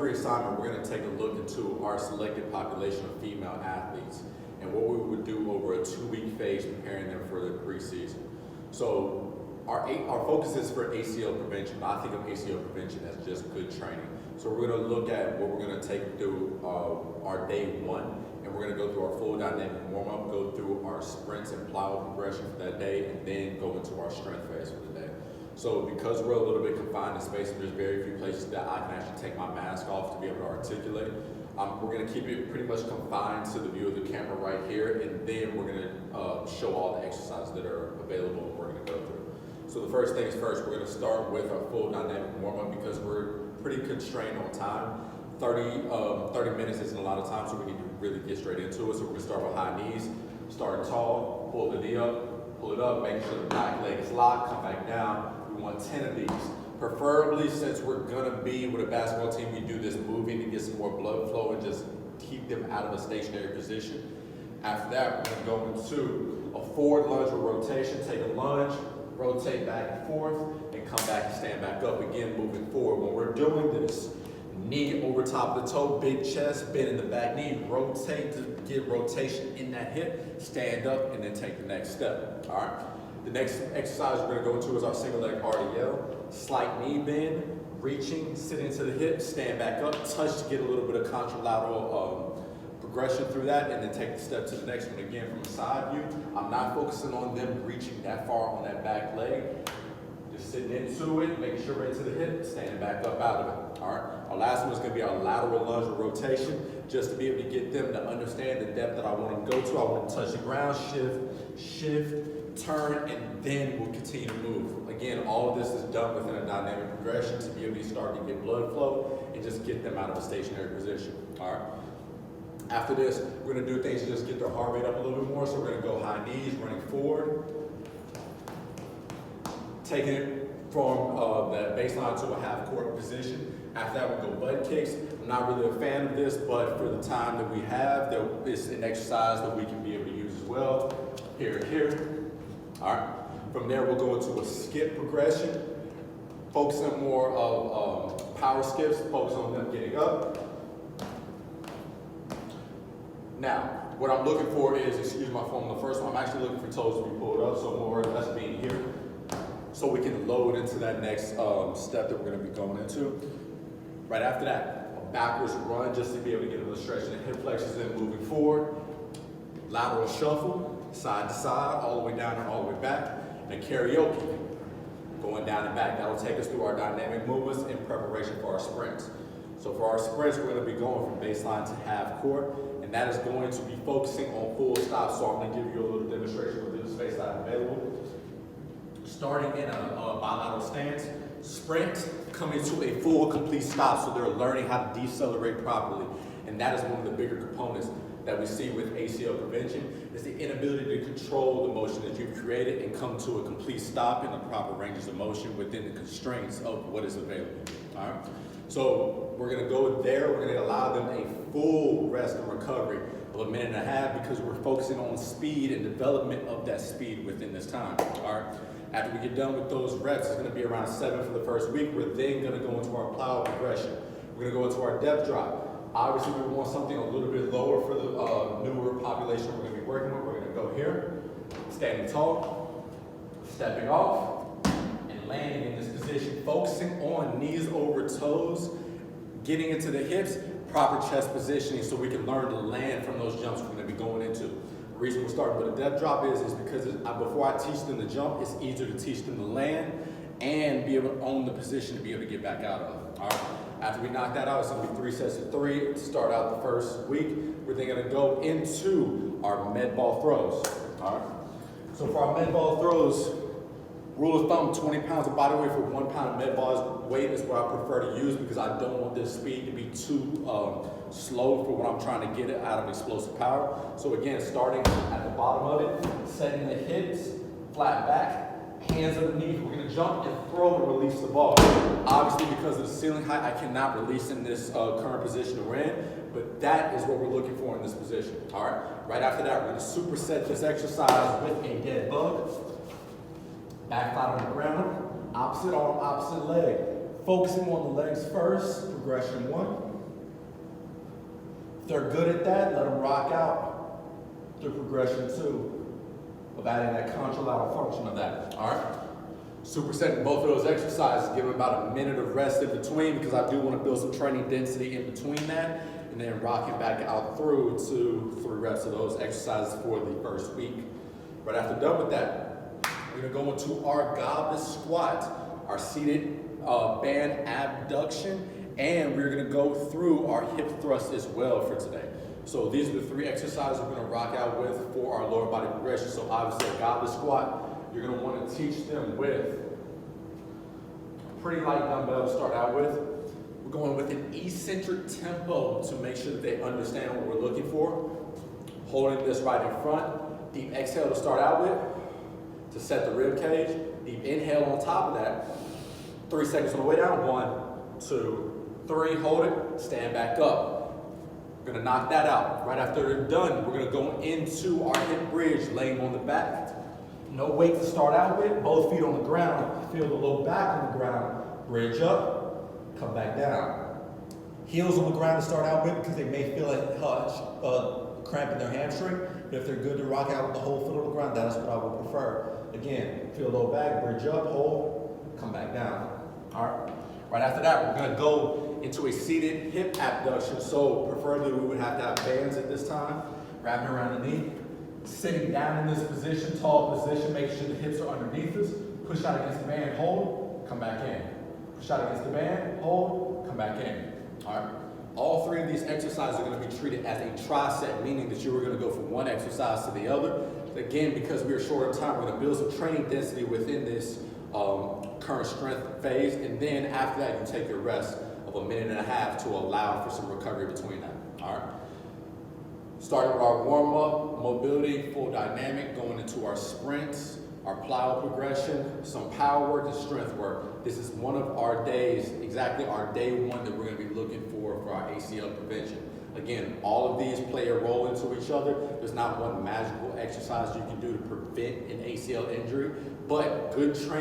every assignment, we're going to take a look into our selected population of female athletes and what we would do over a 2-week phase preparing them for the preseason. So our focus is for ACL prevention. I think of ACL prevention as just good training. So we're going to look at what we're going to take through our day 1, and we're going to go through our full dynamic warm-up, go through our sprints and plyo progression for that day, and then go into our strength phase for the day. So because we're a little bit confined in space and there's very few places that I can actually take my mask off to be able to articulate, we're going to keep it pretty much confined to the view of the camera right here, and then we're going to show all the exercises that are available and we're going to go through. So the first things first, we're going to start with our full dynamic warm-up because we're pretty constrained on time. 30 minutes isn't a lot of time, so we need to really get straight into it. So we're going to start with high knees, starting tall, pull the knee up, pull it up, make sure the back leg is locked, come back down. We want 10 of these. Preferably, since we're going to be with a basketball team, we do this moving to get some more blood flow and just keep them out of a stationary position. After that, we're going to go into a forward lunge with rotation. Take a lunge, rotate back and forth, and come back and stand back up again, moving forward. When we're doing this, knee over top of the toe, big chest, bend in the back knee, rotate to get rotation in that hip, stand up, and then take the next step. All right. The next exercise we're going to go into is our single leg RDL. Slight knee bend, reaching, sitting to the hip, stand back up, touch to get a little bit of contralateral progression through that, and then take the step to the next one. Again, from a side view, I'm not focusing on them reaching that far on that back leg. Just sitting into it, making sure right to the hip, standing back up out of it. All right. Our last one is going to be our lateral lunge with rotation, just to be able to get them to understand the depth that I want them to go to. I want them to touch the ground, shift, turn, and then we'll continue to move. Again, all of this is done within a dynamic progression to be able to start to get blood flow and just get them out of a stationary position. All right. After this, we're going to do things to just get their heart rate up a little bit more. So we're going to go high knees, running forward, taking it from that baseline to a half court position. After that, we'll go butt kicks. I'm not really a fan of this, but for the time that we have, it's an exercise that we can be able to use as well. Here. All right. From there, we'll go into a skip progression, focusing more of power skips, focus on them getting up. Now, what I'm looking for is, excuse my form, the first one, I'm actually looking for toes to be pulled up, so more or less being here, so we can load into that next step that we're going to be going into. Right after that, a backwards run just to be able to get a little stretch in the hip flexors and moving forward. Lateral shuffle, side to side, all the way down and all the way back. And karaoke, going down and back. That'll take us through our dynamic movements in preparation for our sprints. So for our sprints, we're going to be going from baseline to half court, and that is going to be focusing on full stops. So I'm going to give you a little demonstration within the space that I have available. Starting in a bilateral stance, sprint coming to a full complete stop, so they're learning how to decelerate properly. And that is one of the bigger components that we see with ACL prevention, is the inability to control the motion that you've created and come to a complete stop in the proper ranges of motion within the constraints of what is available. All right. So we're going to go there. We're going to allow them a full rest and recovery of a minute and a half because we're focusing on speed and development of that speed within this time. All right. After we get done with those reps, it's going to be around 7 for the first week. We're then going to go into our plyo progression. We're going to go into our depth drop. Obviously, we want something a little bit lower for the newer population we're going to be working with. We're going to go here, standing tall, stepping off, and landing in this position, focusing on knees over toes, getting into the hips, proper chest positioning so we can learn to land from those jumps we're going to be going into. The reason we're starting with a depth drop is because before I teach them to jump, it's easier to teach them to land and be able to own the position to be able to get back out of it. All right. After we knock that out, it's going to be 3 sets of 3 to start out the first week. We're then going to go into our med ball throws. All right. So for our med ball throws, rule of thumb, 20 pounds of body weight for 1 pound of med ball weight is what I prefer to use because I don't want this speed to be too slow for what I'm trying to get out of explosive power. So again, starting at the bottom of it, setting the hips flat back. Hands underneath, we're going to jump and throw and release the ball. Obviously, because of the ceiling height, I cannot release in this current position that we're in, but that is what we're looking for in this position. All right. Right after that, we're going to superset this exercise with a dead bug. Back flat on the ground, opposite arm, opposite leg. Focusing on the legs first, progression 1. If they're good at that, let them rock out through progression 2 of adding that contralateral function of that, all right? Supersetting both of those exercises, give them about a minute of rest in between because I do want to build some training density in between that, and then rocking back out through 2, 3 reps of those exercises for the first week. Right after done with that, we're gonna go into our goblet squat, our seated band abduction, and we're gonna go through our hip thrust as well for today. So these are the 3 exercises we're gonna rock out with for our lower body progression. So obviously a goblet squat, you're gonna wanna teach them with a pretty light dumbbell to start out with. We're going with an eccentric tempo to make sure that they understand what we're looking for. Holding this right in front, deep exhale to start out with, to set the rib cage, deep inhale on top of that. 3 seconds on the way down, 1, 2, 3, hold it, stand back up. We're gonna knock that out. Right after they're done, we're gonna go into our hip bridge, laying on the back. No weight to start out with, both feet on the ground, feel the low back on the ground, bridge up, come back down. Heels on the ground to start out with because they may feel a cramp in their hamstring, but if they're good to rock out with the whole foot on the ground, that's what I would prefer. Again, feel low back, bridge up, hold, come back down. All right. Right after that, we're gonna go into a seated hip abduction. So preferably we would have to have bands at this time, wrapping around the knee. Sitting down in this position, tall position, make sure the hips are underneath us. Push out against the band, hold, come back in. Push out against the band, hold, come back in. All right. All 3 of these exercises are going to be treated as a tri-set, meaning that you are going to go from one exercise to the other. Again, because we are short of time, we're going to build some training density within this current strength phase, and then after that, you take your rest of a minute and a half to allow for some recovery between that. All right. Starting with our warm-up, mobility, full dynamic, going into our sprints, our plyo progression, some power work and strength work. This is one of our days, exactly our day 1 that we're gonna be looking for our ACL prevention. Again, all of these play a role into each other. There's not one magical exercise you can do to prevent an ACL injury, but good training